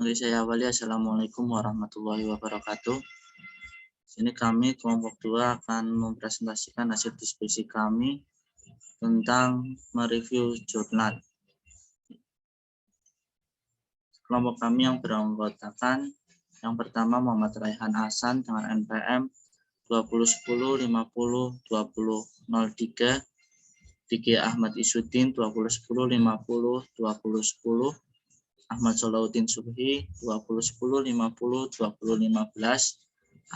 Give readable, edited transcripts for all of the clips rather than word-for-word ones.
Mari saya awali. Assalamualaikum warahmatullahi wabarakatuh. Sini kami kelompok 2 akan mempresentasikan hasil diskusi kami tentang mereview jurnal. Kelompok kami yang beranggotakan yang pertama Muhammad Raihan Hasan dengan NPM 2010502003, Diki Ahmad Isudin 2010502010, Ahmad Solahuddin Subhi 2010502015,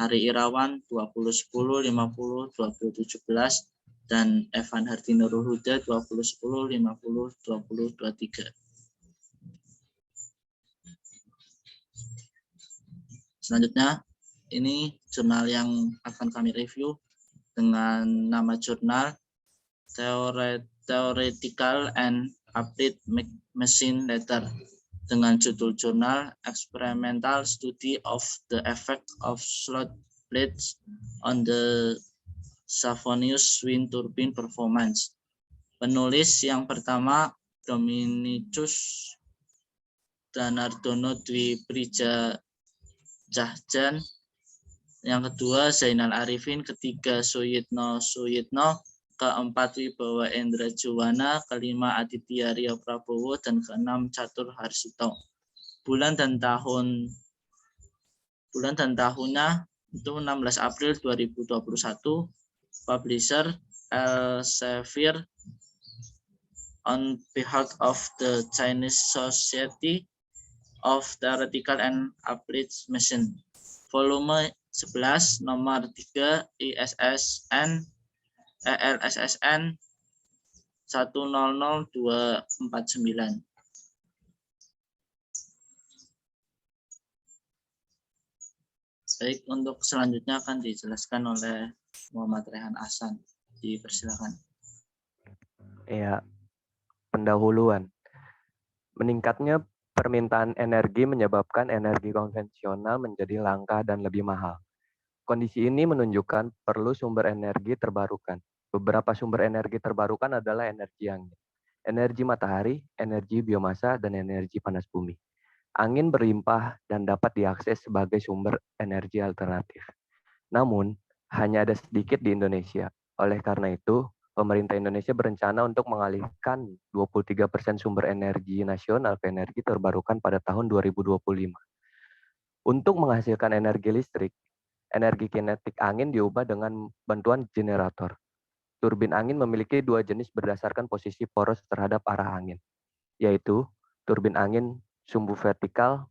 Ari Irawan 2010502017, dan Evan Hardi Nurul Huda 2010502023. Selanjutnya, ini jurnal yang akan kami review dengan nama jurnal Theoretical and Applied Machine Letter dengan judul jurnal Experimental Study of the Effect of Slot Blades on the Savonius Wind Turbine Performance. Penulis yang pertama Dominicus Danardono Dwi Prija Jahjan, yang kedua Zainal Arifin, ketiga Suyitno, keempat Wibawa Endra Juwana, kelima Aditya Rio Prabowo, dan keenam Catur Harsito. Bulan dan tahunnya itu 16 April 2021. Publisher Elsevier on behalf of the Chinese Society of Theoretical and Applied Machine. Volume 11, nomor 3, ISSN ELSSN 100249. Baik, untuk selanjutnya akan dijelaskan oleh Muhammad Raihan Hasan. Dipersilakan. Ya, pendahuluan. Meningkatnya permintaan energi menyebabkan energi konvensional menjadi langka dan lebih mahal. Kondisi ini menunjukkan perlu sumber energi terbarukan. Beberapa sumber energi terbarukan adalah energi angin, energi matahari, energi biomasa, dan energi panas bumi. Angin berlimpah dan dapat diakses sebagai sumber energi alternatif. Namun, hanya ada sedikit di Indonesia. Oleh karena itu, pemerintah Indonesia berencana untuk mengalihkan 23% sumber energi nasional ke energi terbarukan pada tahun 2025. Untuk menghasilkan energi listrik, energi kinetik angin diubah dengan bantuan generator. Turbin angin memiliki dua jenis berdasarkan posisi poros terhadap arah angin, yaitu turbin angin sumbu vertikal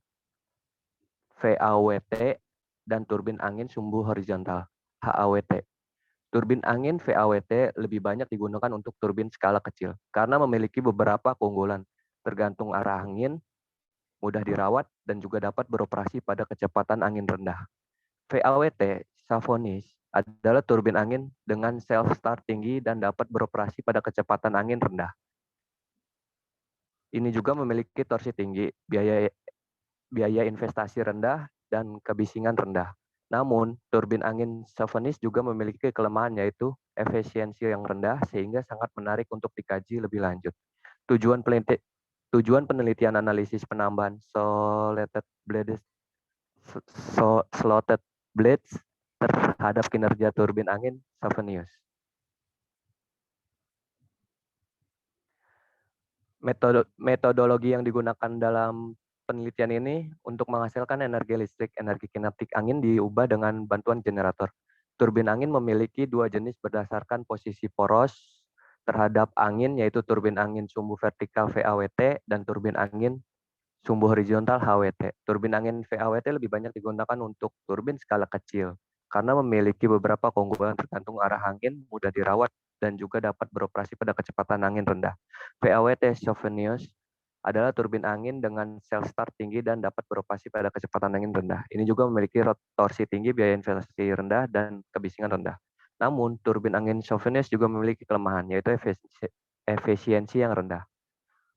VAWT dan turbin angin sumbu horizontal HAWT. Turbin angin VAWT lebih banyak digunakan untuk turbin skala kecil karena memiliki beberapa keunggulan tergantung arah angin, mudah dirawat, dan juga dapat beroperasi pada kecepatan angin rendah. VAWT Savonius adalah turbin angin dengan self-start tinggi dan dapat beroperasi pada kecepatan angin rendah. Ini juga memiliki torsi tinggi, biaya investasi rendah, dan kebisingan rendah. Namun, turbin angin Savonius juga memiliki kelemahan, yaitu efisiensi yang rendah sehingga sangat menarik untuk dikaji lebih lanjut. Tujuan penelitian analisis penambahan slotted blades terhadap kinerja turbin angin Savonius. Metodologi yang digunakan dalam penelitian ini untuk menghasilkan energi listrik, energi kinetik angin diubah dengan bantuan generator. Turbin angin memiliki dua jenis berdasarkan posisi poros terhadap angin, yaitu turbin angin sumbu vertikal VAWT dan turbin angin sumbu horizontal HWT. Turbin angin VAWT lebih banyak digunakan untuk turbin skala kecil karena memiliki beberapa keunggulan tergantung arah angin, mudah dirawat, dan juga dapat beroperasi pada kecepatan angin rendah. VAWT Savonius adalah turbin angin dengan self-start tinggi dan dapat beroperasi pada kecepatan angin rendah. Ini juga memiliki torsi tinggi, biaya investasi rendah, dan kebisingan rendah. Namun, turbin angin Savonius juga memiliki kelemahan, yaitu efisiensi yang rendah.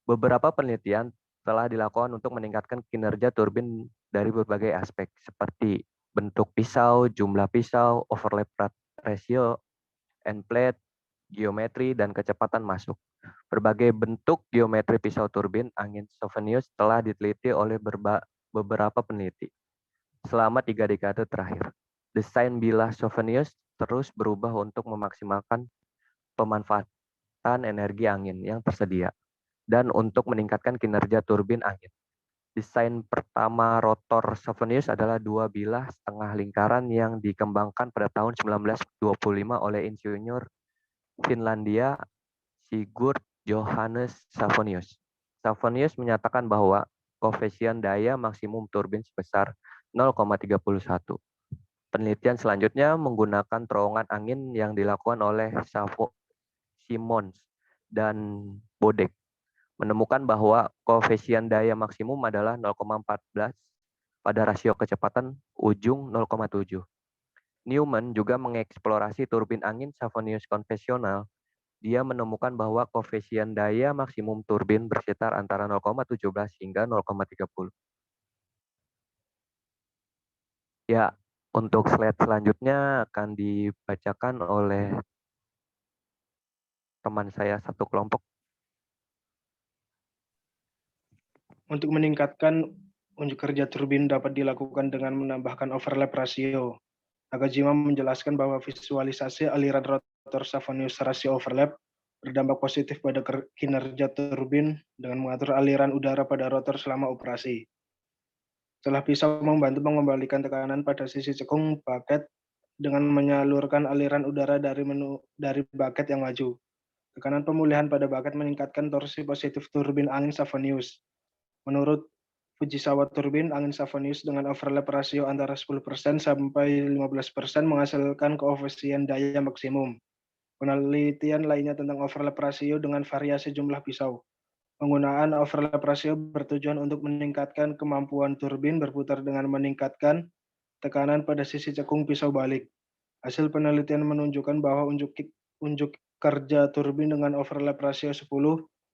Beberapa penelitian telah dilakukan untuk meningkatkan kinerja turbin dari berbagai aspek, seperti bentuk pisau, jumlah pisau, overlap ratio, end plate, geometri, dan kecepatan masuk. Berbagai bentuk geometri pisau turbin angin Savonius telah diteliti oleh beberapa peneliti. Selama 3 dekade terakhir, desain bilah Chauffenius terus berubah untuk memaksimalkan pemanfaatan energi angin yang tersedia dan untuk meningkatkan kinerja turbin angin. Desain pertama rotor Chauffenius adalah 2 bilah setengah lingkaran yang dikembangkan pada tahun 1925 oleh insinyur Finlandia Sigurd Johannes Chauffenius. Chauffenius menyatakan bahwa koefisien daya maksimum turbin sebesar 0,31. Penelitian selanjutnya menggunakan terowongan angin yang dilakukan oleh Simons dan Bodek menemukan bahwa koefisien daya maksimum adalah 0,14 pada rasio kecepatan ujung 0,7. Newman juga mengeksplorasi turbin angin Chauffenius konvensional. Dia menemukan bahwa koefisien daya maksimum turbin bersekitar antara 0,17 hingga 0,30. Ya, untuk slide selanjutnya akan dibacakan oleh teman saya satu kelompok. Untuk meningkatkan unjuk kerja turbin dapat dilakukan dengan menambahkan overlap rasio. Nakajima menjelaskan bahwa visualisasi aliran rotor Chauffenius rasio overlap berdampak positif pada kinerja turbin dengan mengatur aliran udara pada rotor selama operasi. Setelah pisau membantu mengembalikan tekanan pada sisi cekung bucket dengan menyalurkan aliran udara dari bucket yang maju. Tekanan pemulihan pada bucket meningkatkan torsi positif turbin angin Chauffenius. Menurut Fujisawa, turbin angin Chauffenius dengan overlap rasio antara 10% sampai 15% menghasilkan koefisien daya maksimum. Penelitian lainnya tentang overlap rasio dengan variasi jumlah pisau. Penggunaan overlap rasio bertujuan untuk meningkatkan kemampuan turbin berputar dengan meningkatkan tekanan pada sisi cekung pisau balik. Hasil penelitian menunjukkan bahwa unjuk kerja turbin dengan overlap rasio 10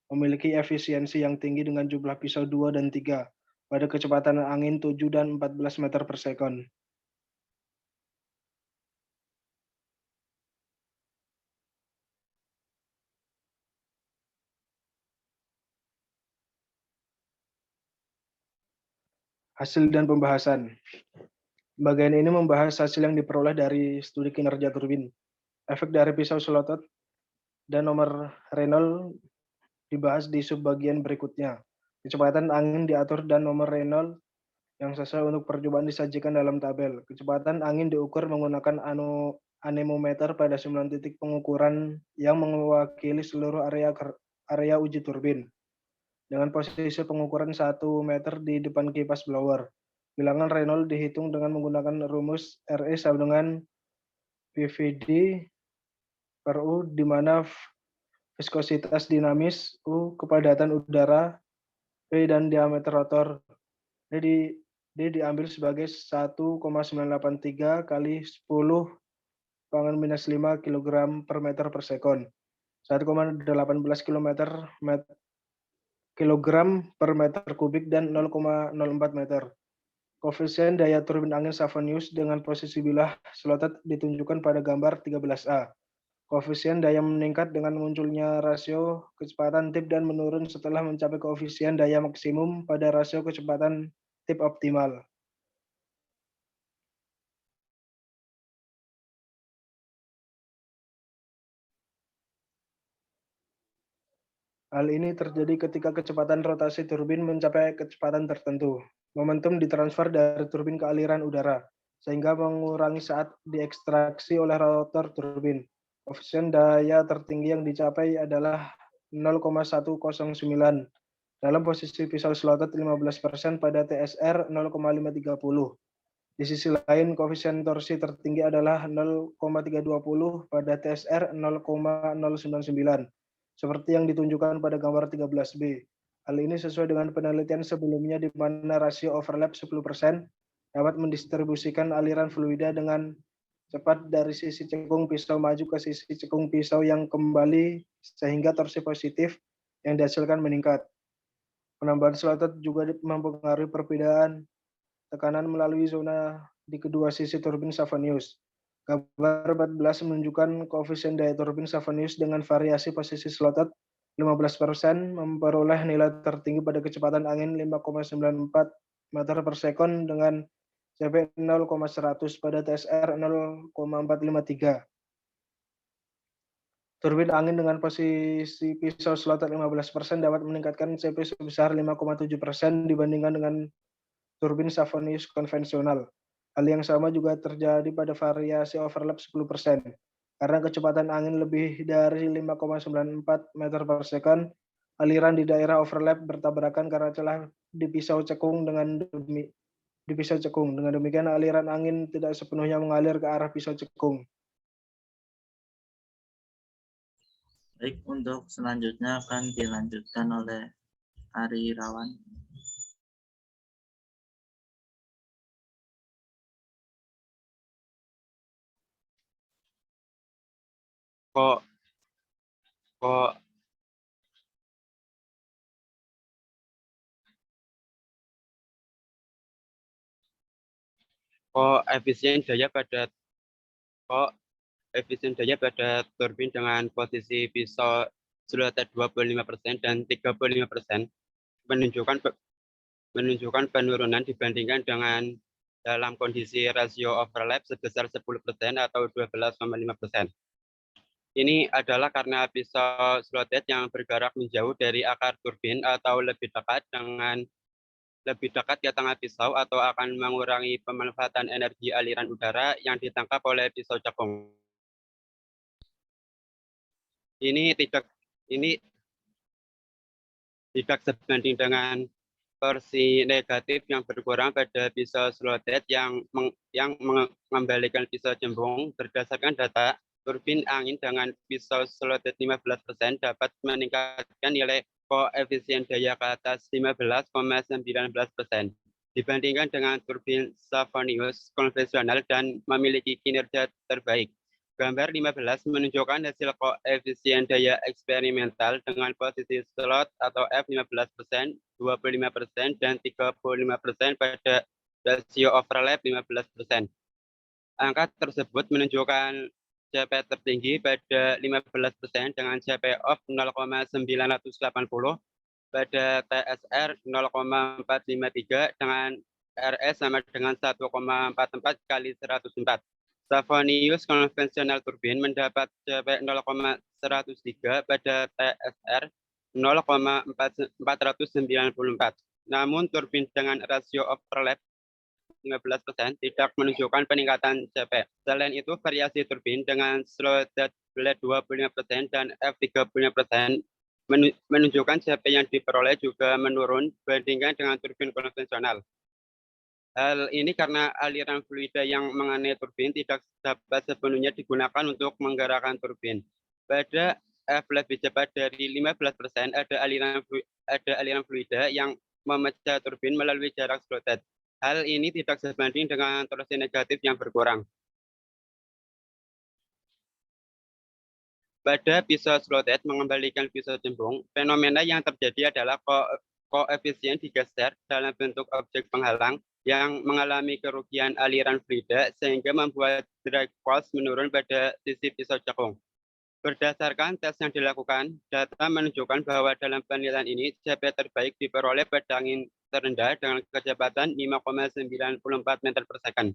memiliki efisiensi yang tinggi dengan jumlah pisau 2 dan 3 pada kecepatan angin 7 dan 14 meter per sekon. Hasil dan pembahasan. Bagian ini membahas hasil yang diperoleh dari studi kinerja turbin. Efek dari pisau slotted dan nomor Reynolds dibahas di subbagian berikutnya. Kecepatan angin diatur dan nomor Reynolds yang sesuai untuk percobaan disajikan dalam tabel. Kecepatan angin diukur menggunakan anemometer pada 9 titik pengukuran yang mewakili seluruh area uji turbin. Dengan posisi pengukuran 1 meter di depan kipas blower. Bilangan Reynolds dihitung dengan menggunakan rumus RE sama dengan PVD per U, di mana viskositas dinamis U, kepadatan udara P, dan diameter rotor D diambil sebagai 1,983 kali 10⁻⁻5 kg per meter per sekon. 1,18 kilogram per meter kubik dan 0,04 meter. Koefisien daya turbin angin Chauffenius dengan posisi bilah slotted ditunjukkan pada gambar 13A. Koefisien daya meningkat dengan munculnya rasio kecepatan tip dan menurun setelah mencapai koefisien daya maksimum pada rasio kecepatan tip optimal. Hal ini terjadi ketika kecepatan rotasi turbin mencapai kecepatan tertentu. Momentum ditransfer dari turbin ke aliran udara, sehingga mengurangi saat diekstraksi oleh rotor turbin. Koefisien daya tertinggi yang dicapai adalah 0,109 dalam posisi pisau slotted 15% pada TSR 0,530. Di sisi lain, koefisien torsi tertinggi adalah 0,320 pada TSR 0,099. Seperti yang ditunjukkan pada gambar 13B. Hal ini sesuai dengan penelitian sebelumnya di mana rasio overlap 10% dapat mendistribusikan aliran fluida dengan cepat dari sisi cekung pisau maju ke sisi cekung pisau yang kembali sehingga torsi positif yang dihasilkan meningkat. Penambahan slotted juga mempengaruhi perbedaan tekanan melalui zona di kedua sisi turbin Chauffenius. Gambar 14 menunjukkan koefisien daya turbin Chauffenius dengan variasi posisi slotted 15% memperoleh nilai tertinggi pada kecepatan angin 5,94 meter per sekon dengan CP 0,100 pada TSR 0,453. Turbin angin dengan posisi pisau slotted 15% dapat meningkatkan CP sebesar 5,7% dibandingkan dengan turbin Savonius konvensional. Hal yang sama juga terjadi pada variasi overlap 10%. Karena kecepatan angin lebih dari 5,94 meter per second, aliran di daerah overlap bertabrakan karena celah di pisau cekung dengan demikian aliran angin tidak sepenuhnya mengalir ke arah pisau cekung. Baik, untuk selanjutnya akan dilanjutkan oleh Ari Irawan. koefisien daya pada turbin dengan posisi pisau slotted 25% dan 35% menunjukkan penurunan dibandingkan dengan dalam kondisi rasio overlap sebesar 10% atau 12,5%. Ini adalah karena pisau slotted yang bergerak menjauh dari akar turbin atau lebih dekat ke tengah pisau atau akan mengurangi pemanfaatan energi aliran udara yang ditangkap oleh pisau cekung. Ini tidak sebanding dengan torsi negatif yang berkurang pada pisau slotted yang mengembalikan pisau cembung. Berdasarkan data, turbin angin dengan pisau slotted 15% dapat meningkatkan nilai koefisien daya ke atas 15,19% dibandingkan dengan turbin Savonius konvensional dan memiliki kinerja terbaik. Gambar 15 menunjukkan hasil koefisien daya eksperimental dengan posisi slot atau F 15%, 25%, dan 35% pada rasio overlap 15%. Angka tersebut menunjukkan CP tertinggi pada 15% dengan CP of 0,980, pada TSR 0,453 dengan RS sama dengan 1,44 kali 104. Savonius konvensional turbin mendapat CP 0,103 pada TSR 0,494. Namun turbin dengan rasio overlap 15% tidak menunjukkan peningkatan CP. Selain itu, variasi turbin dengan slotted blade 25% dan F 35% menunjukkan CP yang diperoleh juga menurun dibandingkan dengan turbin konvensional. Hal ini karena aliran fluida yang mengenai turbin tidak dapat sepenuhnya digunakan untuk menggerakkan turbin. Pada F lebih cepat dari 15%, ada aliran fluida yang memecah turbin melalui jarak slotted. Hal ini tidak sebanding dengan torsi negatif yang berkurang. Pada pisau slotted mengembalikan pisau cembung, fenomena yang terjadi adalah koefisien digeser dalam bentuk objek penghalang yang mengalami kerugian aliran fluida sehingga membuat drag force menurun pada sisi pisau cekung. Berdasarkan tes yang dilakukan, data menunjukkan bahwa dalam penilaian ini CP terbaik diperoleh pada angin terendah dengan kecepatan 5,94 meter per second.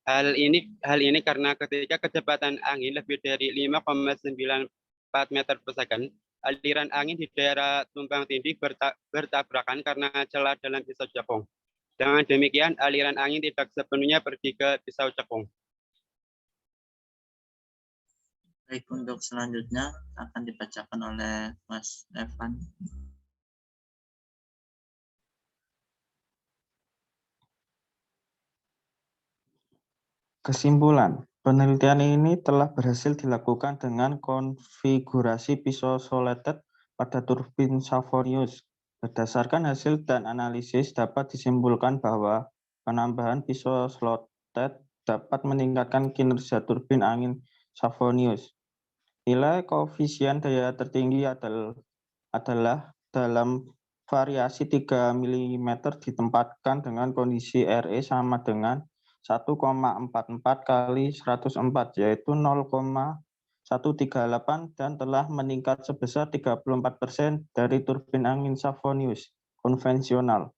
Hal ini karena ketika kecepatan angin lebih dari 5,94 meter per second, aliran angin di daerah tumpang tindih bertabrakan karena celah dalam pisau cekung. Dengan demikian, aliran angin tidak sepenuhnya pergi ke pisau cekung. Baik, untuk selanjutnya akan dibacakan oleh Mas Evan. Kesimpulan, penelitian ini telah berhasil dilakukan dengan konfigurasi pisau slotted pada turbin Savonius. Berdasarkan hasil dan analisis dapat disimpulkan bahwa penambahan pisau slotted dapat meningkatkan kinerja turbin angin Savonius. Nilai koefisien daya tertinggi adalah dalam variasi 3 mm ditempatkan dengan kondisi RE sama dengan 1,44 kali 104, yaitu 0,138 dan telah meningkat sebesar 34% dari turbin angin Savonius konvensional.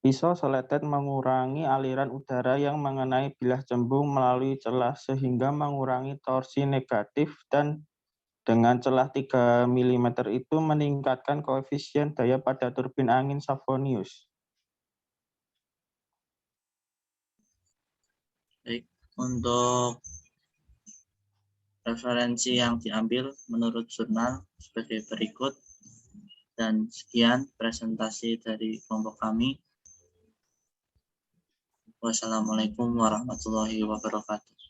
Pisau soletet mengurangi aliran udara yang mengenai bilah cembung melalui celah sehingga mengurangi torsi negatif dan dengan celah 3 mm itu meningkatkan koefisien daya pada turbin angin Savonius. Baik, untuk referensi yang diambil menurut jurnal sebagai berikut. Dan sekian presentasi dari kelompok kami. Wassalamualaikum warahmatullahi wabarakatuh.